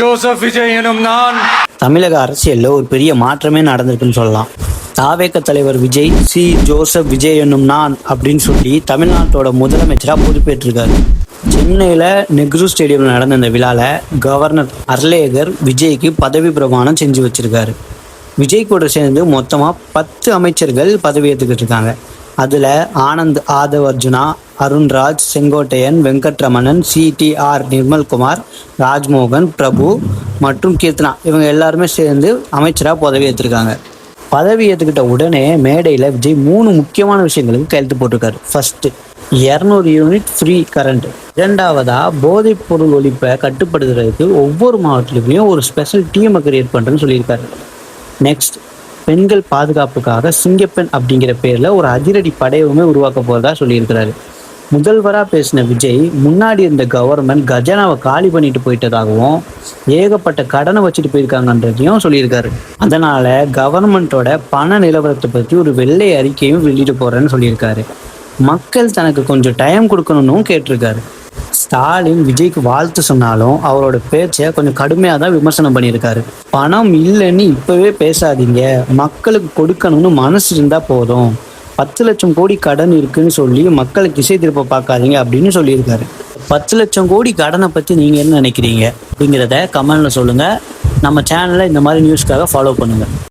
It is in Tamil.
ஜோசப் விஜய் எனும் நான். தமிழக அரசியல்ல ஒரு பெரிய மாற்றமே நடந்திருக்குன்னு சொல்லலாம். தாவேக தலைவர் விஜய் ஜோசப் விஜய் என்னும் நான் அப்படின்னு சொல்லி தமிழ்நாட்டோட முதலமைச்சராக பொறுப்பேற்றிருக்காரு. சென்னையில் நெஹ்ரு ஸ்டேடியமில் நடந்த இந்த விழாவில் கவர்னர் அர்லேகர் விஜய்க்கு பதவி பிரமாணம் செஞ்சு வச்சிருக்காரு. விஜய் கூட சேர்ந்து மொத்தமாக 10 அமைச்சர்கள் பதவி ஏற்றுக்கிட்டு இருக்காங்க. அதில் ஆனந்த் ஆதவ் அர்ஜுனா, அருண்ராஜ், செங்கோட்டையன், வெங்கட்ரமணன், CTR நிர்மல்குமார், ராஜ்மோகன், பிரபு மற்றும் கீர்த்தனா இவங்க எல்லாருமே சேர்ந்து அமைச்சராக பதவி ஏற்றிருக்காங்க. பதவி ஏற்றுக்கிட்ட உடனே மேடையில் விஜய் 3 முக்கியமான விஷயங்களுக்கு கையெழுத்து போட்டிருக்காரு. First 200 unit free current. இரண்டாவதாக போதைப் பொருள் ஒழிப்பை கட்டுப்படுத்துறதுக்கு ஒவ்வொரு மாவட்டத்திலையும் ஒரு ஸ்பெஷல் டீமை கிரியேட் பண்ணுறேன்னு சொல்லியிருக்காரு. நெக்ஸ்ட் பெண்கள் பாதுகாப்புக்காக சிங்கப்பெண் அப்படிங்கிற பேரில் ஒரு அதிரடி படையவுமே உருவாக்க போகிறதா சொல்லியிருக்கிறாரு. முதல்வராக பேசின விஜய் முன்னாடி இருந்த கவர்மெண்ட் கஜானாவை காலி பண்ணிட்டு போயிட்டதாகவும் ஏகப்பட்ட கடனை வச்சுட்டு போயிருக்காங்கன்றதையும் சொல்லியிருக்காரு. அதனால கவர்மெண்ட்டோட பண நிலவரத்தை பற்றி ஒரு வெள்ளை அறிக்கையும் வெளியிட்டு போறேன்னு சொல்லியிருக்காரு. மக்கள் தனக்கு கொஞ்சம் டைம் கொடுக்கணும்னு கேட்டிருக்காரு. ஸ்டாலின் விஜய்க்கு வாழ்த்து சொன்னாலும் அவரோட பேச்சை கொஞ்சம் கடுமையாக தான் விமர்சனம் பண்ணியிருக்காரு. பணம் இல்லைன்னு இப்பவே பேசாதீங்க, மக்களுக்கு கொடுக்கணும்னு மனசு இருந்தா போதும், 10 லட்சம் கோடி கடன் இருக்குன்னு சொல்லி மக்களை திசை திருப்ப பார்க்காதீங்க அப்படின்னு சொல்லியிருக்காரு. 10 லட்சம் கோடி கடனை பற்றி நீங்கள் என்ன நினைக்கிறீங்க அப்படிங்கிறத கமெண்ட்ல சொல்லுங்கள். நம்ம சேனலை இந்த மாதிரி நியூஸ்க்காக ஃபாலோ பண்ணுங்கள்.